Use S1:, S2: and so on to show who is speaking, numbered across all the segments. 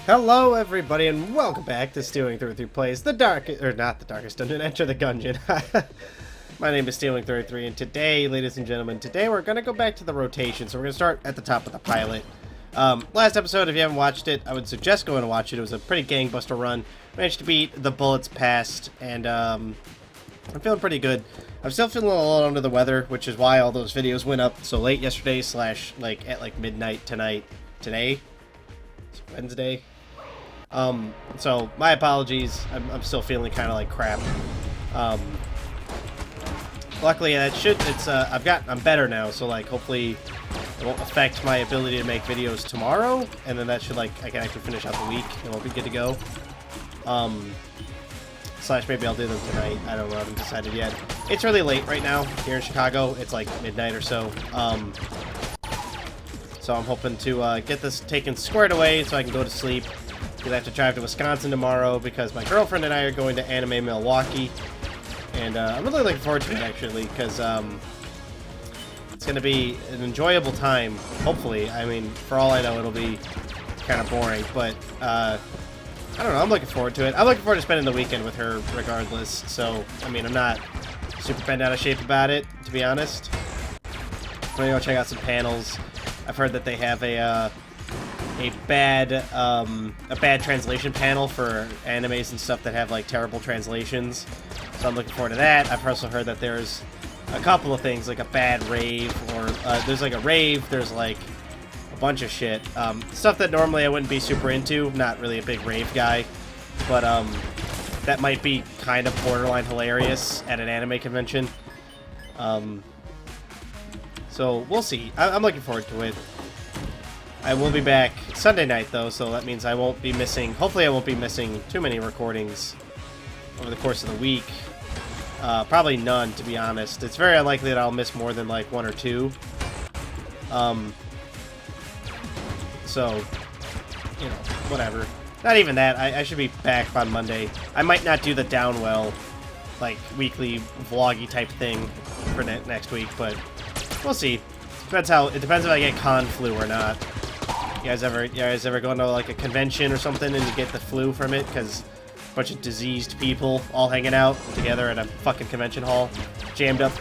S1: Hello everybody and welcome back to Stealwing33 Plays the darkest, or not the darkest dungeon, Enter the Gungeon. My name is Stealwing33 and today, ladies and gentlemen, today we're going to go back to the rotation. So we're going to start at the top of the pilot. Last episode, if you haven't watched it, I would suggest going to watch it. It was a pretty gangbuster run. Managed to beat the bullets past, and I'm feeling pretty good. I'm still feeling a little under the weather, which is why all those videos went up so late yesterday, at midnight tonight. Today? It's Wednesday. So my apologies. I'm still feeling kind of like crap. Luckily I'm better now, so like hopefully it won't affect my ability to make videos tomorrow, and then that should I can actually finish out the week and we'll be good to go. Slash maybe I'll do them tonight. I don't know. I haven't decided yet. It's really late right now here in Chicago. It's like midnight or so. So I'm hoping to get this taken squared away so I can go to sleep. Because I have to drive to Wisconsin tomorrow because my girlfriend and I are going to Anime Milwaukee. And I'm really looking forward to it, actually, because it's going to be an enjoyable time, hopefully. I mean, for all I know, it'll be kind of boring. But, I don't know, I'm looking forward to it. I'm looking forward to spending the weekend with her regardless. So, I mean, I'm not super bent out of shape about it, to be honest. I'm going to go check out some panels. I've heard that they have a bad translation panel for animes and stuff that have like terrible translations, so I'm looking forward to that. I've also heard that there's a couple of things like a bad rave, or there's like a rave, there's like a bunch of shit, stuff that normally I wouldn't be super into. Not really a big rave guy, but that might be kind of borderline hilarious at an anime convention. So we'll see. I'm looking forward to it. I will be back Sunday night, though, so that means I won't be missing... Hopefully I won't be missing too many recordings over the course of the week. Probably none, to be honest. It's very unlikely that I'll miss more than, like, one or two. So, you know, whatever. Not even that. I should be back on Monday. I might not do the Downwell, like, weekly vloggy type thing for next week, but we'll see. It depends if I get con flu or not. You guys ever go to like a convention or something and you get the flu from it because a bunch of diseased people all hanging out together at a fucking convention hall, jammed up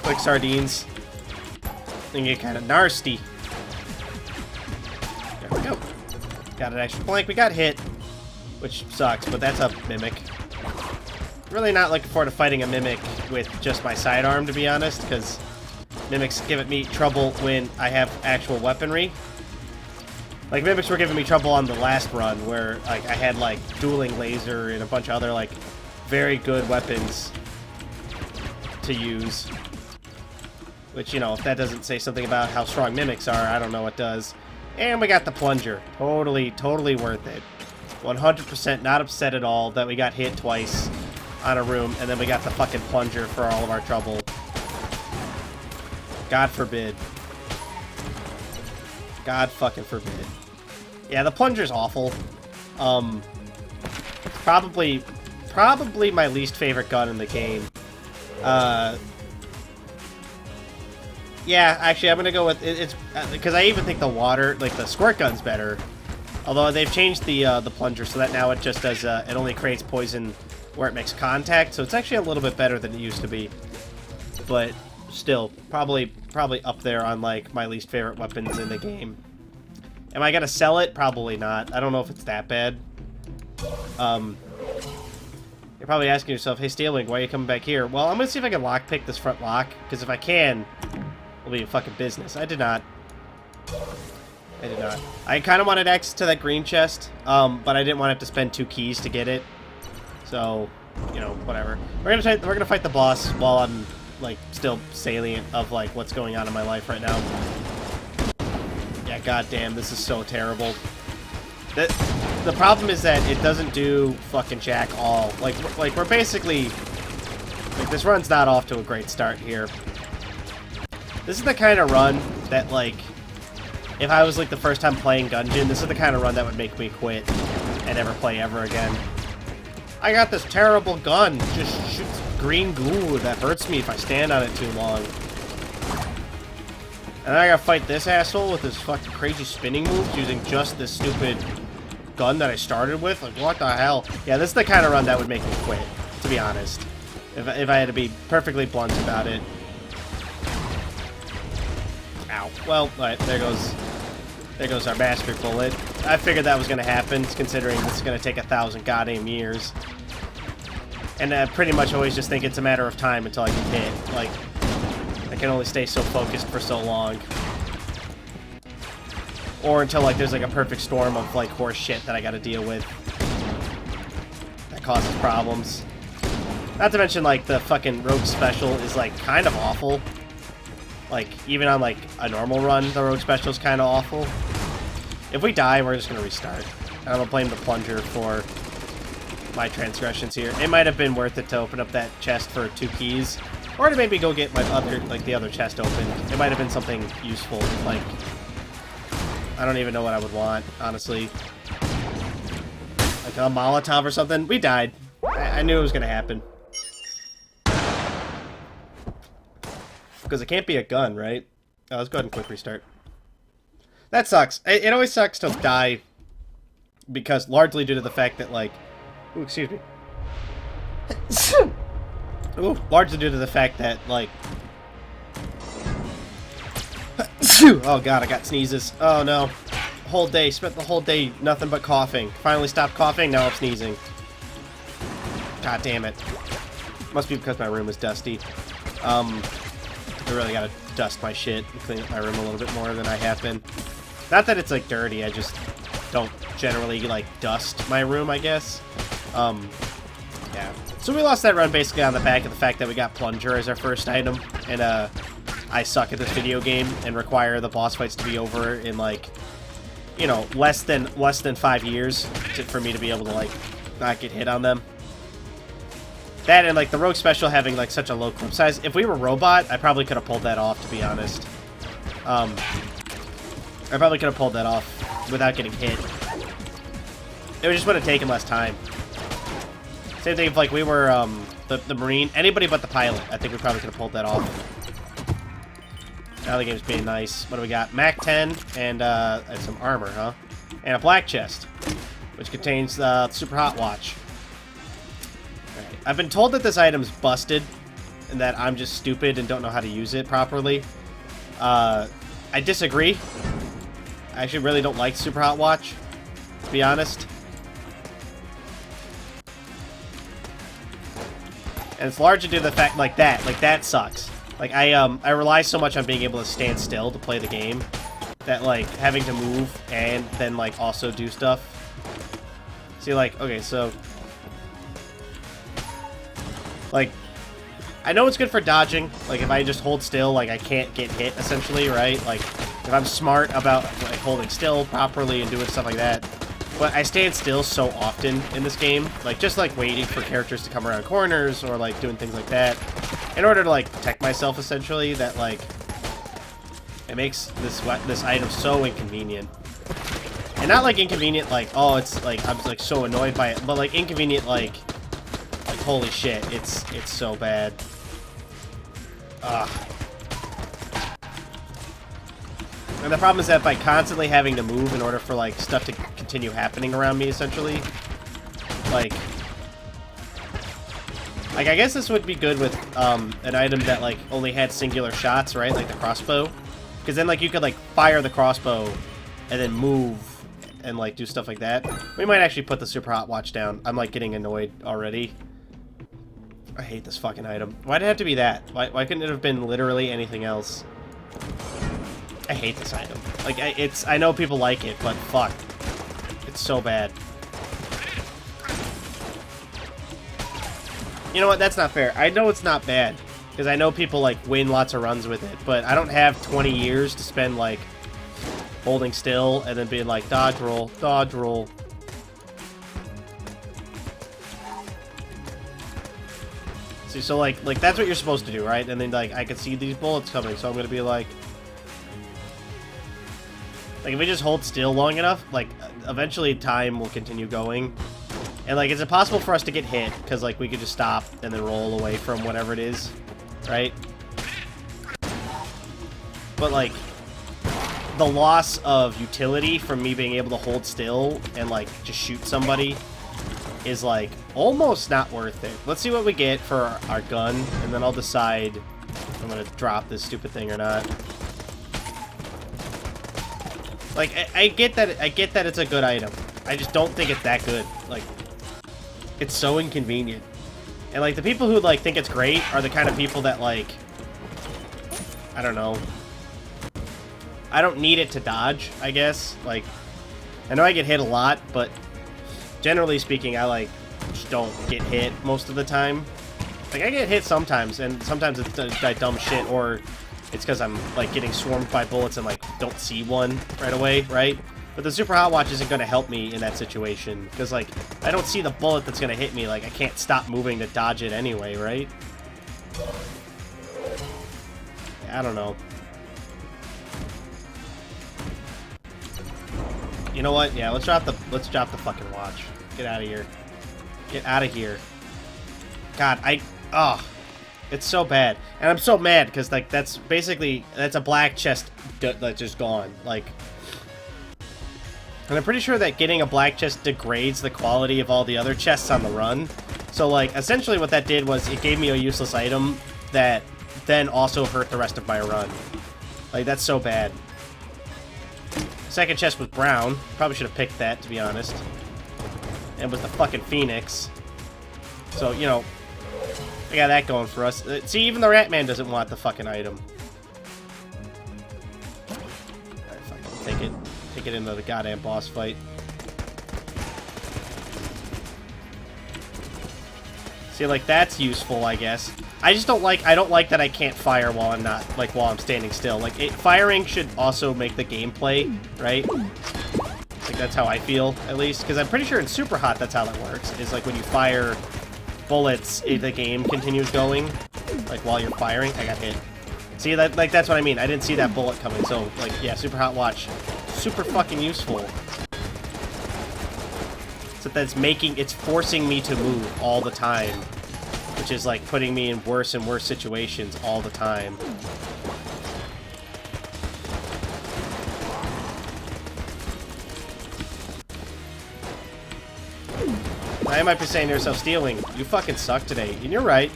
S1: like sardines, and get kind of nasty. There we go. Got an extra plank. We got hit, which sucks, but that's a mimic. Really not looking forward to fighting a mimic with just my sidearm, to be honest, because mimics give me trouble when I have actual weaponry. Like, mimics were giving me trouble on the last run, where, like, I had, like, dueling laser and a bunch of other, like, very good weapons to use. Which, you know, if that doesn't say something about how strong mimics are, I don't know what does. And we got the plunger. Totally, totally worth it. 100% not upset at all that we got hit twice on a room, and then we got the fucking plunger for all of our trouble. God forbid. God fucking forbid. Yeah, the plunger's awful. Probably my least favorite gun in the game. Yeah, actually, I'm gonna go with it's because I even think the water, like the squirt gun's better. Although they've changed the plunger so that now it just does it only creates poison where it makes contact, so it's actually a little bit better than it used to be. But still, probably up there on like my least favorite weapons in the game. Am I gonna sell it? Probably not. I don't know if it's that bad. You're probably asking yourself, hey Stealwing, why are you coming back here? Well, I'm gonna see if I can lockpick this front lock, because if I can, it'll be a fucking business. I did not. I kind of wanted access to that green chest, but I didn't want to have to spend 2 keys to get it. So, you know, whatever. We're gonna fight the boss while I'm like still salient of like what's going on in my life right now. Yeah, goddamn, this is so terrible. The problem is that it doesn't do fucking jack all. Like we're basically like this run's not off to a great start here. This is the kind of run that like if I was like the first time playing Gungeon, this is the kind of run that would make me quit and never play ever again. I got this terrible gun, just shoots green goo that hurts me if I stand on it too long. And then I gotta fight this asshole with his fucking crazy spinning moves using just this stupid gun that I started with? Like, what the hell? Yeah, this is the kind of run that would make me quit, to be honest. If I had to be perfectly blunt about it. Ow. Well, alright, there goes our master bullet. I figured that was going to happen, considering this is going to take 1,000 goddamn years. And I pretty much always just think it's a matter of time until I get hit. Like, I can only stay so focused for so long. Or until, like, there's, like, a perfect storm of, like, horse shit that I gotta deal with. That causes problems. Not to mention, like, the fucking rogue special is, like, kind of awful. Like, even on, like, a normal run, the rogue special is kind of awful. If we die, we're just gonna restart. And I'm gonna blame the plunger for my transgressions here. It might have been worth it to open up that chest for 2 keys. Or to maybe go get my other, like, the other chest opened. It might have been something useful, like... I don't even know what I would want, honestly. Like a Molotov or something. We died. I knew it was gonna happen. Because it can't be a gun, right? Oh, let's go ahead and quick restart. That sucks. It always sucks to die because largely due to the fact that, like... Ooh, excuse me. Ooh, largely due to the fact that, like... Oh god, I got sneezes. Oh no. Whole day, spent the whole day nothing but coughing. Finally stopped coughing, now I'm sneezing. God damn it. Must be because my room is dusty. I really gotta dust my shit and clean up my room a little bit more than I have been. Not that it's, like, dirty, I just don't generally, like, dust my room, I guess. Yeah. So we lost that run basically on the back of the fact that we got Plunger as our first item, and, I suck at this video game and require the boss fights to be over in, like, you know, less than 5 years for me to be able to, like, not get hit on them. That and, like, the rogue special having, like, such a low clip size. If we were robot, I probably could have pulled that off, to be honest. I probably could have pulled that off without getting hit. It just would have taken less time. Same thing if, like, we were, the Marine. Anybody but the pilot. I think we probably could have pulled that off. Now the game's being nice. What do we got? Mac 10 and some armor, huh? And a black chest, which contains Super Hot Watch. Right. I've been told that this item's busted, and that I'm just stupid and don't know how to use it properly. I disagree. I actually really don't like Super Hot Watch, to be honest. And it's largely due to the fact, like that sucks. Like, I rely so much on being able to stand still to play the game that, like, having to move and then, like, also do stuff. See, like, okay, so... Like, I know it's good for dodging. Like, if I just hold still, like, I can't get hit, essentially, right? Like, if I'm smart about, like, holding still properly and doing stuff like that. But I stand still so often in this game. Like, just, like, waiting for characters to come around corners or, like, doing things like that. In order to, like, protect myself, essentially, that, like, it makes this item so inconvenient. And not, like, inconvenient, like, oh, it's, like, I'm, like, so annoyed by it, but, like, inconvenient, like, holy shit, it's so bad. Ugh. And the problem is that by constantly having to move in order for, like, stuff to continue happening around me, essentially, like, I guess this would be good with, an item that, like, only had singular shots, right? Like the crossbow. Because then, like, you could, like, fire the crossbow and then move and, like, do stuff like that. We might actually put the Super Hot Watch down. I'm, like, getting annoyed already. I hate this fucking item. Why did it have to be that? Why couldn't it have been literally anything else? I hate this item. Like, I know people like it, but fuck. It's so bad. You know what? That's not fair. I know it's not bad, because I know people, like, win lots of runs with it, but I don't have 20 years to spend, like, holding still and then being like, dodge roll, dodge roll. See, so, like, that's what you're supposed to do, right? And then, like, I can see these bullets coming, so I'm gonna be like... Like, if we just hold still long enough, like, eventually time will continue going. And, like, it's impossible for us to get hit, because, like, we could just stop and then roll away from whatever it is, right? But, like, the loss of utility from me being able to hold still and, like, just shoot somebody is, like, almost not worth it. Let's see what we get for our gun, and then I'll decide if I'm gonna drop this stupid thing or not. Like, I get that it's a good item. I just don't think it's that good. Like, it's so inconvenient. And, like, the people who, like, think it's great are the kind of people that, like, I don't know. I don't need it to dodge, I guess. Like, I know I get hit a lot, but generally speaking, I, like, just don't get hit most of the time. Like, I get hit sometimes, and sometimes it's that dumb shit, or it's because I'm, like, getting swarmed by bullets and, like, don't see one right away, right? But the Super Hot Watch isn't going to help me in that situation, because, like, I don't see the bullet that's going to hit me. Like, I can't stop moving to dodge it anyway, right? I don't know. You know what? Yeah, let's drop the fucking watch. Get out of here. Get out of here. God, it's so bad. And I'm so mad because, like, that's a black chest that's just gone. Like, and I'm pretty sure that getting a black chest degrades the quality of all the other chests on the run. So, like, essentially what that did was it gave me a useless item that then also hurt the rest of my run. Like, that's so bad. Second chest was brown. Probably should have picked that, to be honest. And it was the fucking Phoenix. So, you know, we got that going for us. See, even the Ratman doesn't want the fucking item. Alright, fucking take it. Take it into the goddamn boss fight. See, like, that's useful, I guess. I don't like that I can't fire while I'm standing still. Like, firing should also make the gameplay, right? Like, that's how I feel, at least. Because I'm pretty sure in Super Hot that's how that works. Is, like, when you fire bullets, the game continues going. Like, while you're firing. I got hit. See, that's what I mean. I didn't see that bullet coming. So, like, yeah, Super Hot Watch. Super fucking useful. So it's forcing me to move all the time. Which is, like, putting me in worse and worse situations all the time. Now, you might be saying to yourself, Stealwing, you fucking suck today. And you're right.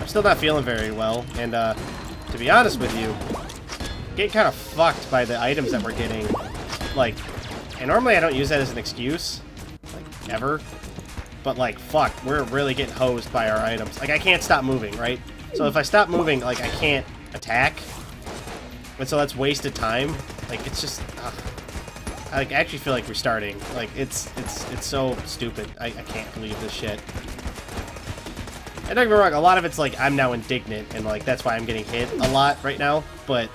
S1: I'm still not feeling very well. And, to be honest with you, getting kind of fucked by the items that we're getting. Like, and normally I don't use that as an excuse. Like, ever. But, like, fuck, we're really getting hosed by our items. Like, I can't stop moving, right? So if I stop moving, like, I can't attack. And so that's wasted time. Like, it's just... I actually feel like restarting. Like, it's so stupid. I can't believe this shit. And don't get me wrong, a lot of it's, like, I'm now indignant. And, like, that's why I'm getting hit a lot right now. But...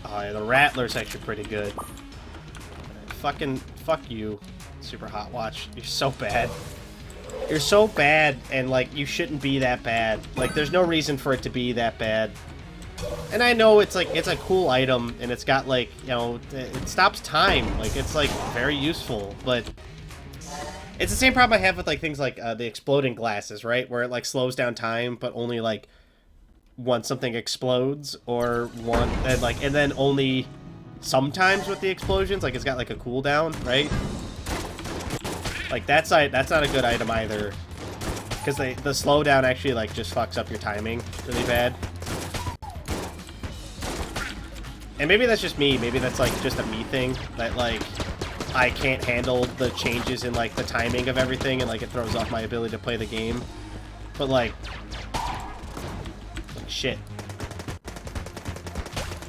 S1: oh, yeah, the Rattler's actually pretty good. Fuck you, Super Hot Watch. You're so bad. You're so bad, and, like, you shouldn't be that bad. Like, there's no reason for it to be that bad. And I know it's, like, it's a cool item, and it's got, like, you know, it stops time. Like, it's, like, very useful, but... it's the same problem I have with, like, things like the exploding glasses, right? Where it, like, slows down time, but only, like, once something explodes, or and then only... sometimes with the explosions, like, it's got, like, a cooldown, right? Like, that's not a good item either. Because the slowdown actually, like, just fucks up your timing really bad. And maybe that's just me. Maybe that's, like, just a me thing. That, like, I can't handle the changes in, like, the timing of everything, and, like, it throws off my ability to play the game. But, like shit.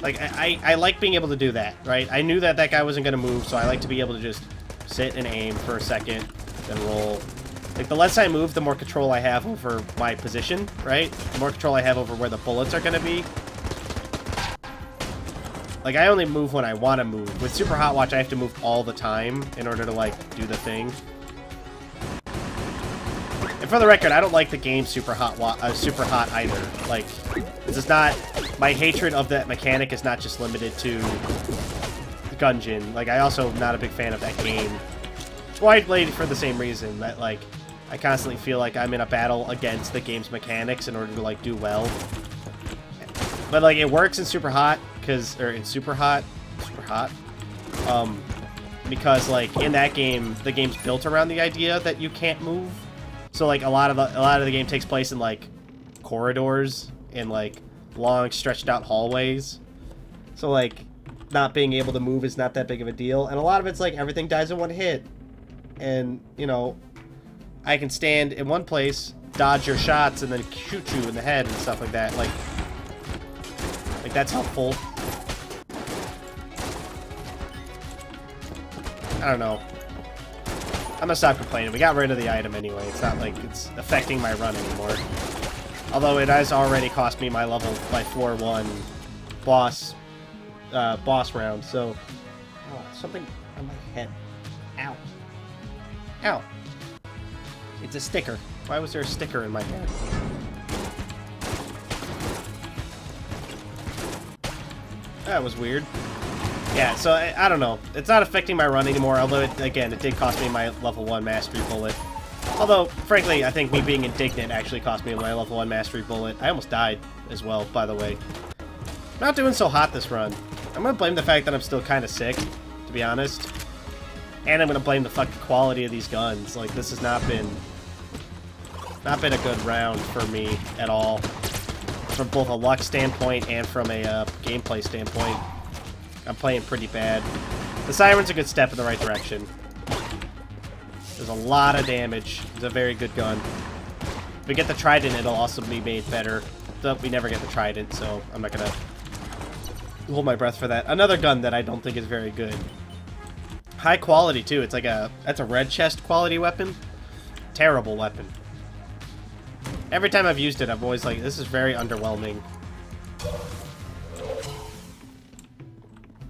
S1: Like, I like being able to do that, right? I knew that guy wasn't going to move, so I like to be able to just sit and aim for a second, then roll. Like, the less I move, the more control I have over my position, right? The more control I have over where the bullets are going to be. Like, I only move when I want to move. With Super Hot Watch, I have to move all the time in order to, like, do the thing. And for the record, I don't like the game Super Hot either. Like, this is not... my hatred of that mechanic is not just limited to Gungeon. Like, I also am not a big fan of that game. Why played for the same reason, that, like, I constantly feel like I'm in a battle against the game's mechanics in order to, like, do well. But like it works in super hot because like in that game the game's built around the idea that you can't move. So like a lot of the game takes place in like corridors and like long stretched out hallways. So like not being able to move is not that big of a deal, and a lot of it's like everything dies in one hit. And, you know, I can stand in one place, dodge your shots, and then shoot you in the head and stuff like that. Like that's helpful. I don't know. I'm gonna stop complaining. We got rid of the item anyway. It's not like it's affecting my run anymore. Although it has already cost me my level by 4-1 boss round. So, oh, something on my head. Ow. Ow. It's a sticker. Why was there a sticker in my head? That was weird. Yeah, so I don't know. It's not affecting my run anymore, although, it did cost me my level 1 mastery bullet. Although, frankly, I think me being indignant actually cost me my level 1 mastery bullet. I almost died as well, by the way. I'm not doing so hot this run. I'm gonna blame the fact that I'm still kind of sick, to be honest. And I'm gonna blame the fucking quality of these guns. Like, this has not been a good round for me at all. From both a luck standpoint and from a gameplay standpoint. I'm playing pretty bad. The Siren's a good step in the right direction. There's a lot of damage. It's a very good gun. If we get the Trident, it'll also be made better. But we never get the Trident, so I'm not gonna hold my breath for that. Another gun that I don't think is very good. High quality, too. It's like that's a red chest quality weapon. Terrible weapon. Every time I've used it, I'm always like, this is very underwhelming.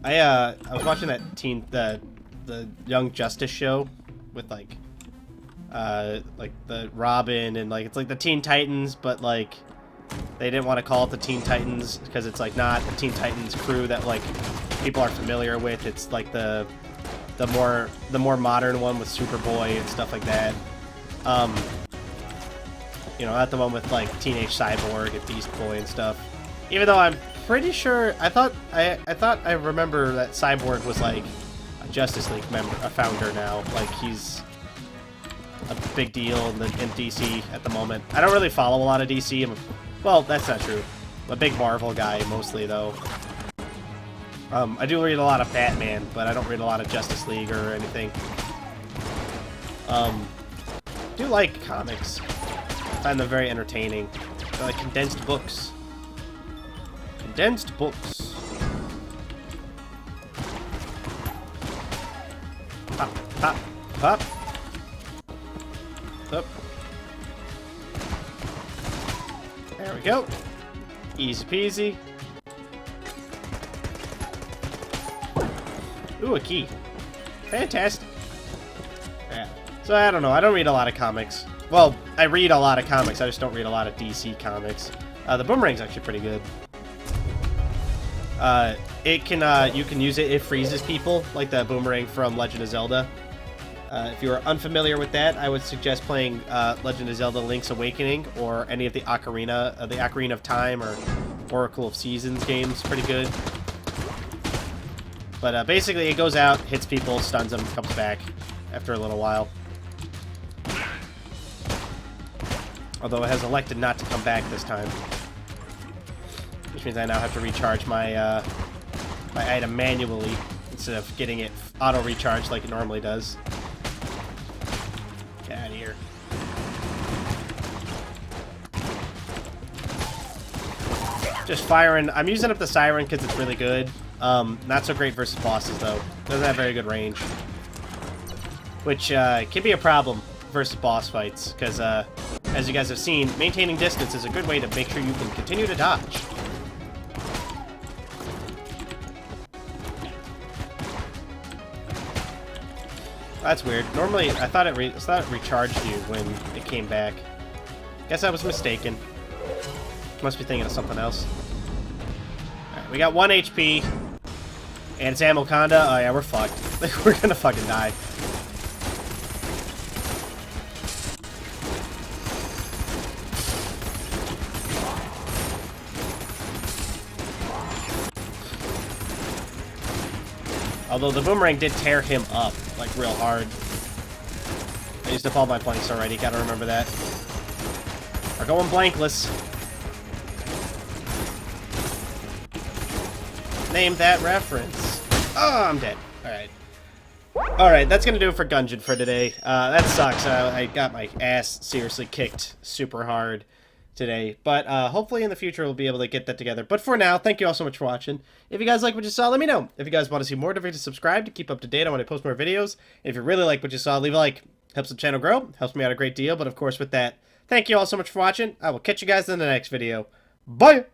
S1: I was watching that the Young Justice show with like the Robin and like it's like the Teen Titans, but like they didn't want to call it the Teen Titans because it's like not the Teen Titans crew that like people are familiar with. It's like the more modern one with Superboy and stuff like that. You know, not the one with like Teenage Cyborg and Beast Boy and stuff. Even though I'm pretty sure I thought I remember that Cyborg was like a Justice League member, a founder now. Like he's a big deal in DC at the moment. I don't really follow a lot of DC. Well, that's not true. I'm a big Marvel guy mostly though. I do read a lot of Batman, but I don't read a lot of Justice League or anything. I do like comics. I find them very entertaining. They're like condensed books. Condensed books. Pop, pop, pop. Up. There we go. Easy peasy. Ooh, a key. Fantastic. Yeah. So, I don't know. I don't read a lot of comics. Well, I read a lot of comics. I just don't read a lot of DC comics. The boomerang's actually pretty good. You can use it. It freezes people, like the boomerang from Legend of Zelda. If you are unfamiliar with that, I would suggest playing Legend of Zelda: Link's Awakening or any of the Ocarina of Time or Oracle of Seasons games. Pretty good. But basically, it goes out, hits people, stuns them, comes back after a little while. Although it has elected not to come back this time. Which means I now have to recharge my my item manually instead of getting it auto-recharged like it normally does. Get out of here. Just firing. I'm using up the Siren because it's really good. Not so great versus bosses, though. Doesn't have very good range. Which can be a problem versus boss fights, because as you guys have seen, maintaining distance is a good way to make sure you can continue to dodge. That's weird. Normally, I thought it recharged you when it came back. Guess I was mistaken. Must be thinking of something else. Alright, we got 1 HP. And it's Amoconda. Oh yeah, we're fucked. We're gonna fucking die. Although the boomerang did tear him up, like, real hard. I used up all my planks already, gotta remember that. We're going blankless. Name that reference. Oh, I'm dead. Alright. Alright, that's gonna do it for Gungeon for today. That sucks. I got my ass seriously kicked super hard today. But hopefully in the future we'll be able to get that together. But for now, thank you all so much for watching. If you guys like what you saw, let me know. If you guys want to see more, don't forget to subscribe to keep up to date on when I post more videos. If you really like what you saw, leave a like. Helps the channel grow. Helps me out a great deal. But of course with that, thank you all so much for watching. I will catch you guys in the next video. Bye!